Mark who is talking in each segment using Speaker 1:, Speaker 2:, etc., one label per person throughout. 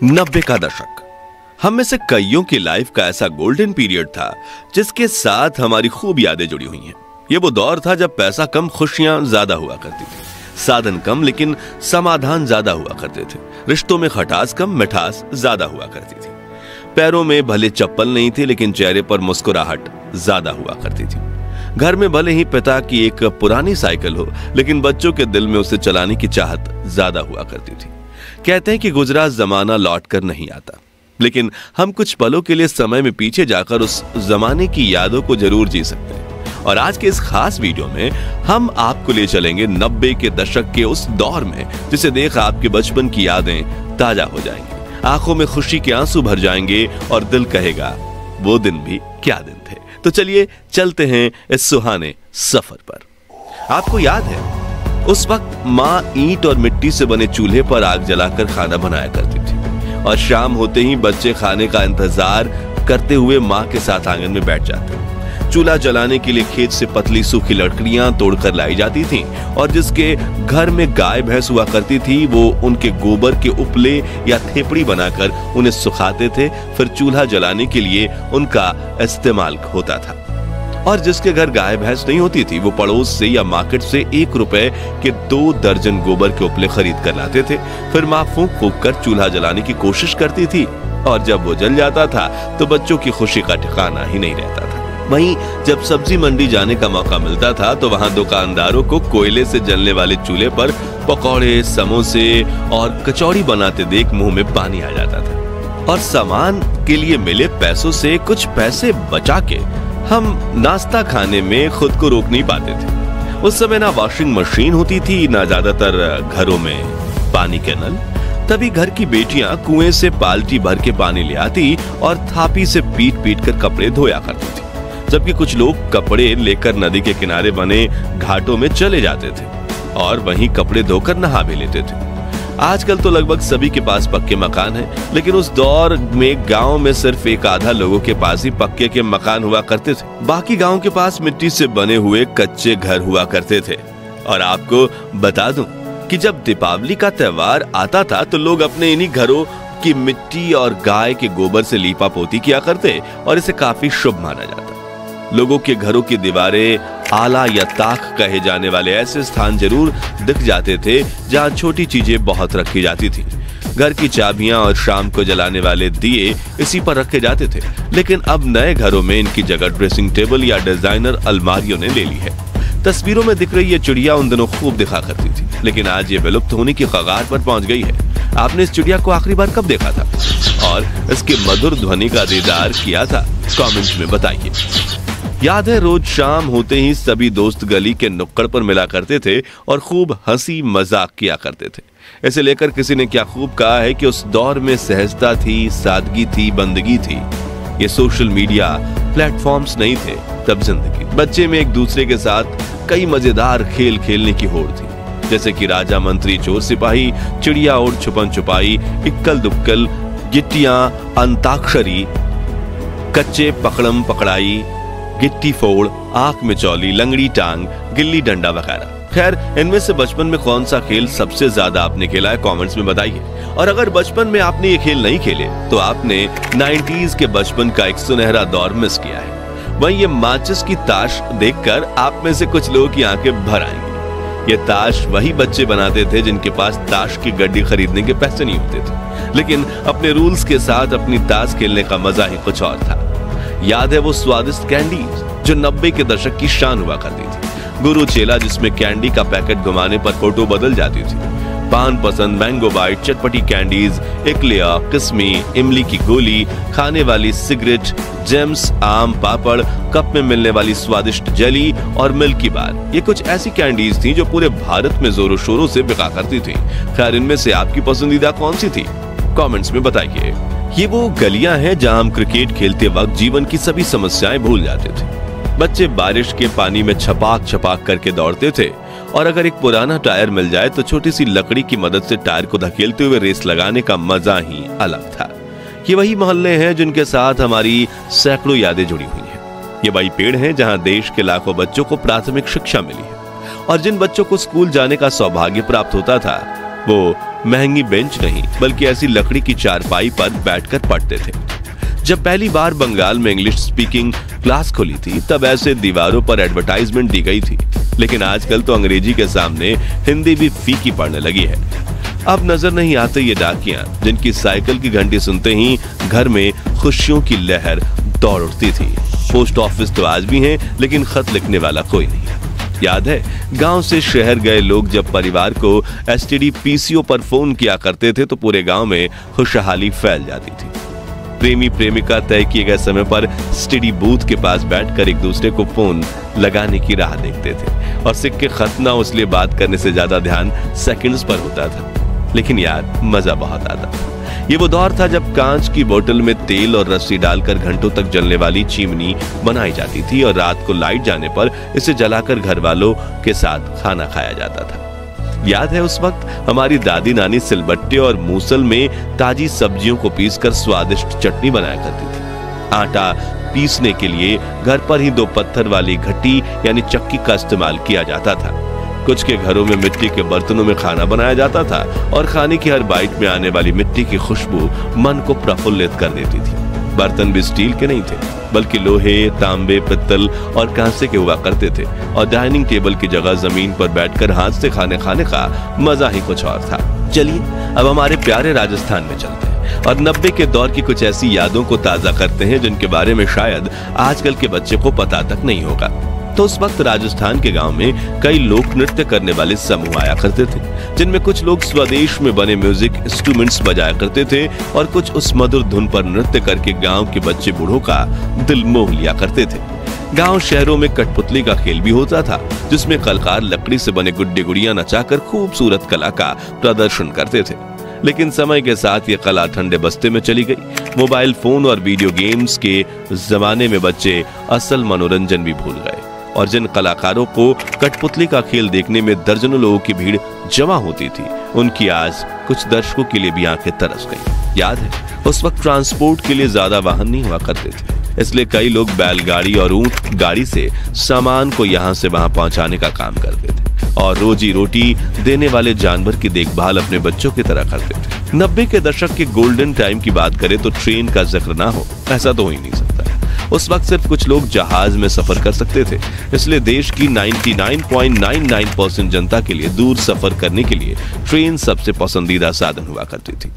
Speaker 1: 90 का दशक हम में से कईयों की लाइफ का ऐसा गोल्डन पीरियड था जिसके साथ हमारी खूब यादें जुड़ी हुई हैं। ये वो दौर था जब पैसा कम, खुशियां ज्यादा हुआ करती थी, साधन कम लेकिन समाधान ज्यादा हुआ करते थे, रिश्तों में खटास कम, मिठास ज्यादा हुआ करती थी, पैरों में भले चप्पल नहीं थी लेकिन चेहरे पर मुस्कुराहट ज्यादा हुआ करती थी, घर में भले ही पिता की एक पुरानी साइकिल हो लेकिन बच्चों के दिल में उसे चलाने की चाहत ज्यादा हुआ करती थी। कहते हैं कि गुजरा जमाना लौट कर नहीं आता, लेकिन हम कुछ पलों के लिए समय में पीछे जाकर उस जमाने की यादों को जरूर जी सकते हैं। और आज के इस खास वीडियो में हम आपको ले चलेंगे 90 के दशक के उस दौर में जिसे देख आपके बचपन की यादें ताजा हो जाएंगी, आंखों में खुशी के आंसू भर जाएंगे और दिल कहेगा वो दिन भी क्या दिन थे। तो चलिए चलते हैं इस सुहाने सफर पर। आपको याद है उस वक्त माँ ईंट और मिट्टी से बने चूल्हे पर आग जलाकर खाना बनाया करती थी और शाम होते ही बच्चे खाने का इंतजार करते हुए माँ के साथ आंगन में बैठ जाते। चूल्हा जलाने के लिए खेत से पतली सूखी लकड़ियां तोड़कर लाई जाती थीं और जिसके घर में गाय भैंस हुआ करती थी वो उनके गोबर के उपले या थेपड़ी बनाकर उन्हें सुखाते थे, फिर चूल्हा जलाने के लिए उनका इस्तेमाल होता था। और जिसके घर गाय भैंस नहीं होती थी वो पड़ोस से या मार्केट से 1 रुपए के 2 दर्जन गोबर के उपले खरीद कर लाते थे, फिर माँ फूंक फूंक कर चूल्हा जलाने की कोशिश करती थी और जब वो जल जाता था तो बच्चों की खुशी का ठिकाना ही नहीं रहता था। वहीं जब सब्जी मंडी जाने का मौका मिलता था तो वहां दुकानदारों को कोयले से जलने वाले चूल्हे पर पकौड़े, समोसे और कचौड़ी बनाते देख मुंह में पानी आ जाता था। और सामान के लिए मिले पैसों से कुछ पैसे बचा के हम नाश्ता खाने में खुद को रोक नहीं पाते थे। उस समय ना वॉशिंग मशीन होती थी, ना ज्यादातर घरों में पानी के नल, तभी घर की बेटियां कुएं से बाल्टी भर के पानी ले आती और थापी से पीट पीट कर कपड़े धोया करती थी, जबकि कुछ लोग कपड़े लेकर नदी के किनारे बने घाटों में चले जाते थे और वहीं कपड़े धोकर नहा भी लेते थे। आजकल तो लगभग सभी के पास पक्के मकान हैं, लेकिन उस दौर में गांव में सिर्फ एक आधा लोगों के पास ही पक्के के मकान हुआ करते थे, बाकी गांव के पास मिट्टी से बने हुए कच्चे घर हुआ करते थे। और आपको बता दूं कि जब दीपावली का त्योहार आता था तो लोग अपने इन्हीं घरों की मिट्टी और गाय के गोबर से लीपा पोती किया करते और इसे काफी शुभ माना जाता। लोगों के घरों की दीवारें आला या ताक कहे जाने वाले ऐसे स्थान जरूर दिख जाते थे जहां छोटी चीजें बहुत रखी जाती थी। घर की चाबियां और शाम को जलाने वाले दिए इसी पर रखे जाते थे, लेकिन अब नए घरों में इनकी जगह ड्रेसिंग टेबल या डिजाइनर अलमारियों ने ले ली है। तस्वीरों में दिख रही ये चिड़िया उन दिनों खूब दिखा करती थी, लेकिन आज ये विलुप्त होने की कगार पर पहुंच गई है। आपने इस चिड़िया को आखिरी बार कब देखा था और इसके मधुर ध्वनि का दीदार किया था? कमेंट में बताइए। याद है रोज शाम होते ही सभी दोस्त गली के नुक्कड़ पर मिला करते थे और खूब हंसी मजाक किया करते थे। इसे लेकर किसी ने क्या खूब कहा है कि उस दौर में सहजता थी, सादगी थी, बंदगी थी। ये सोशल मीडिया प्लेटफॉर्म्स नहीं थे तब जिंदगी। बच्चे में एक दूसरे के साथ कई मजेदार खेल खेलने की होड़ थी, जैसे कि राजा मंत्री चोर सिपाही, चिड़िया और छुपन छुपाई, इक्कल दुक्कल, गिट्टियां, अंताक्षरी, कच्चे पकड़म पकड़ाई, गिट्टी फोड़, आंख में चौली, लंगड़ी टांग, गिल्ली डंडा वगैरह। खैर, इनमें से बचपन में कौन सा खेल सबसे ज्यादा आपने खेला है कमेंट्स में बताइए। और अगर बचपन में आपने ये खेल नहीं खेले तो आपने 90s के बचपन का एक सुनहरा दौर मिस किया है। वहीं ये माचिस की ताश देखकर आप में से कुछ लोगों की आंखें भर आएंगी। ये ताश वही बच्चे बनाते थे जिनके पास ताश की गड्डी खरीदने के पैसे नहीं होते थे, लेकिन अपने रूल्स के साथ अपनी ताश खेलने का मजा ही कुछ और था। याद है वो स्वादिष्ट कैंडीज जो 90 के दशक की शान हुआ करती थी। गुरु चेला जिसमें कैंडी का पैकेट घुमाने पर फोटो बदल जाती थी, पान पसंद, मैंगो बाइट, चटपटी कैंडीज, इकलिया, किस्मी, इमली की गोली, खाने वाली सिगरेट, जेम्स, आम पापड़, कप में मिलने वाली स्वादिष्ट जेली और मिल्की बार। ये कुछ ऐसी कैंडीज थी जो पूरे भारत में जोरों शोरों से बिका करती थी। खैर, इनमें से आपकी पसंदीदा कौन सी थी? कमेंट्स में बताइए। ये वो गलियां हैं जहां हम क्रिकेट खेलते वक्त जीवन की सभी समस्याएं भूल जाते थे। बच्चे बारिश के पानी में छपाक छपाक करके दौड़ते थे और अगर एक पुराना टायर मिल जाए तो छोटी सी लकड़ी की मदद से टायर को धकेलते हुए रेस लगाने का मजा ही अलग था। ये वही मोहल्ले हैं जिनके साथ हमारी सैकड़ों यादें जुड़ी हुई हैं। ये वही पेड़ हैं जहां देश के लाखों बच्चों को प्राथमिक शिक्षा मिली है और जिन बच्चों को स्कूल जाने का सौभाग्य प्राप्त होता था वो महंगी बेंच नहीं बल्कि ऐसी लकड़ी की चारपाई पर बैठकर पढ़ते थे। जब पहली बार बंगाल में इंग्लिश स्पीकिंग क्लास खुली थी तब ऐसे दीवारों पर एडवर्टाइजमेंट दी गई थी, लेकिन आजकल तो अंग्रेजी के सामने हिंदी भी फीकी पड़ने लगी है। अब नजर नहीं आते ये डाकियां जिनकी साइकिल की घंटी सुनते ही घर में खुशियों की लहर दौड़ उठती थी। पोस्ट ऑफिस तो आज भी हैं, लेकिन खत लिखने वाला कोई नहीं। याद है गांव से शहर गए लोग जब परिवार को एसटीडी पीसीओ पर फोन किया करते थे तो पूरे गांव में खुशहाली फैल जाती थी। प्रेमी प्रेमिका तय किए गए समय पर एसटीडी बूथ के पास बैठकर एक दूसरे को फोन लगाने की राह देखते थे और सिक्के खत ना हो इसलिए बात करने से ज्यादा ध्यान सेकंड्स पर होता था, लेकिन यार मजा बहुत आता। ये वो दौर था जब कांच की बोतल में तेल और रस्सी डालकर घंटों तक जलने वाली चिमनी बनाई जाती थी और रात को लाइट जाने पर इसे जलाकर घर वालों के साथ खाना खाया जाता था। याद है उस वक्त हमारी दादी नानी सिलबट्टे और मूसल में ताजी सब्जियों को पीसकर स्वादिष्ट चटनी बनाया करती थी। आटा पीसने के लिए घर पर ही 2 पत्थर वाली घटी यानी चक्की का इस्तेमाल किया जाता था। कुछ के घरों में मिट्टी के बर्तनों में खाना बनाया जाता था और खाने की हर बाइट में आने वाली मिट्टी की खुशबू मन को प्रफुल्लित कर देती थी। बर्तन भी स्टील के नहीं थे बल्कि लोहे, तांबे, पित्तल और कांसे के हुआ करते थे और डाइनिंग टेबल की जगह जमीन पर बैठकर हाथ से खाने का मजा ही कुछ और था। चलिए अब हमारे प्यारे राजस्थान में चलते हैं और 90 के दौर की कुछ ऐसी यादों को ताजा करते हैं जिनके बारे में शायद आजकल के बच्चे को पता तक नहीं होगा। तो उस वक्त राजस्थान के गांव में कई लोक नृत्य करने वाले समूह आया करते थे, जिनमें कुछ लोग स्वदेश में बने म्यूजिक इंस्ट्रूमेंट्स बजाया करते थे और कुछ उस मधुर धुन पर नृत्य करके गांव के बच्चे बूढ़ों का दिल मोह लिया करते थे। गांव शहरों में कठपुतली का खेल भी होता था, जिसमें कलाकार लकड़ी से बने गुड्डे गुड़ियां नचाकर खूबसूरत कला का प्रदर्शन करते थे। लेकिन समय के साथ ये कला ठंडे बस्ते में चली गई। मोबाइल फोन और वीडियो गेम्स के जमाने में बच्चे असल मनोरंजन भी भूल गए और जिन कलाकारों को कठपुतली का खेल देखने में दर्जनों लोगों की भीड़ जमा होती थी, उनकी आज कुछ दर्शकों के लिए भी आंखें तरस गई। याद है उस वक्त ट्रांसपोर्ट के लिए ज्यादा वाहन नहीं हुआ करते थे, इसलिए कई लोग बैलगाड़ी और ऊंट गाड़ी से सामान को यहाँ से वहां पहुंचाने का काम करते थे और रोजी रोटी देने वाले जानवर की देखभाल अपने बच्चों की तरह करते थे। 90 के दशक के गोल्डन टाइम की बात करें तो ट्रेन का जिक्र ना हो ऐसा तो हो ही नहीं सकता। उस वक्त सिर्फ कुछ लोग जहाज में सफर कर सकते थे, इसलिए देश की 99.99% जनता के लिए दूर सफर करने के लिए ट्रेन सबसे पसंदीदा साधन हुआ करती थी।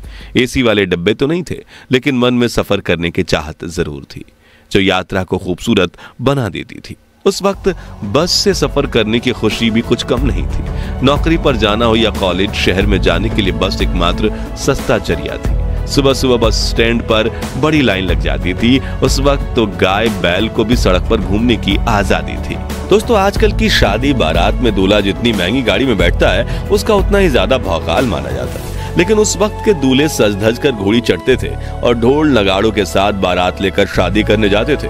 Speaker 1: एसी वाले डब्बे तो नहीं थे, लेकिन मन में सफर करने की चाहत जरूर थी, जो यात्रा को खूबसूरत बना देती थी। उस वक्त बस से सफर करने की खुशी भी कुछ कम नहीं थी। नौकरी पर जाना हो या कॉलेज, शहर में जाने के लिए बस एकमात्र सस्ता जरिया थी। सुबह सुबह बस स्टैंड पर बड़ी लाइन लग जाती थी। उस वक्त तो गाय बैल को भी सड़क पर घूमने की आजादी थी। दोस्तों, आजकल की शादी बारात में दूल्हा जितनी महंगी गाड़ी में बैठता है उसका उतना ही ज्यादा भौकाल माना जाता है, लेकिन उस वक्त के दूल्हे सज धज कर घोड़ी चढ़ते थे और ढोल नगाड़ों के साथ बारात लेकर शादी करने जाते थे।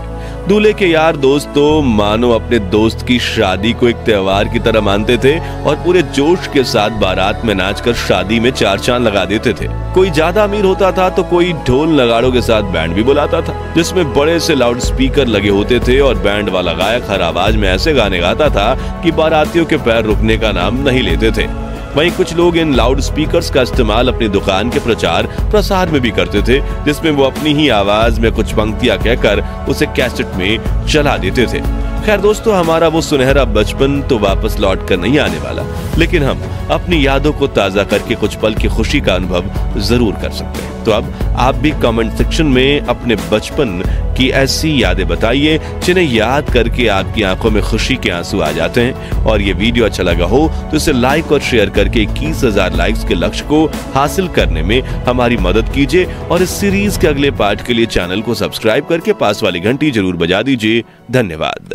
Speaker 1: दूल्हे के यार दोस्त तो मानो अपने दोस्त की शादी को एक त्योहार की तरह मानते थे और पूरे जोश के साथ बारात में नाचकर शादी में 4 चांद लगा देते थे। कोई ज्यादा अमीर होता था तो कोई ढोल नगाड़ों के साथ बैंड भी बुलाता था, जिसमें बड़े से लाउड स्पीकर लगे होते थे और बैंड वाला गायक हर आवाज में ऐसे गाने गाता था कि बारातियों के पैर रुकने का नाम नहीं लेते थे। वहीं कुछ लोग इन लाउड स्पीकर्स का इस्तेमाल अपनी दुकान के प्रचार प्रसार में भी करते थे, जिसमें वो अपनी ही आवाज में कुछ पंक्तियां कहकर उसे कैसेट में चला देते थे। खैर दोस्तों, हमारा वो सुनहरा बचपन तो वापस लौट कर नहीं आने वाला, लेकिन हम अपनी यादों को ताजा करके कुछ पल की खुशी का अनुभव जरूर कर सकते हैं। तो अब आप भी कमेंट सेक्शन में अपने बचपन की ऐसी यादें बताइए जिन्हें याद करके आपकी आंखों में खुशी के आंसू आ जाते हैं। और ये वीडियो अच्छा लगा हो तो इसे लाइक और शेयर करके 21,000 लाइक्स के लक्ष्य को हासिल करने में हमारी मदद कीजिए और इस सीरीज के अगले पार्ट के लिए चैनल को सब्सक्राइब करके पास वाली घंटी जरूर बजा दीजिए। धन्यवाद।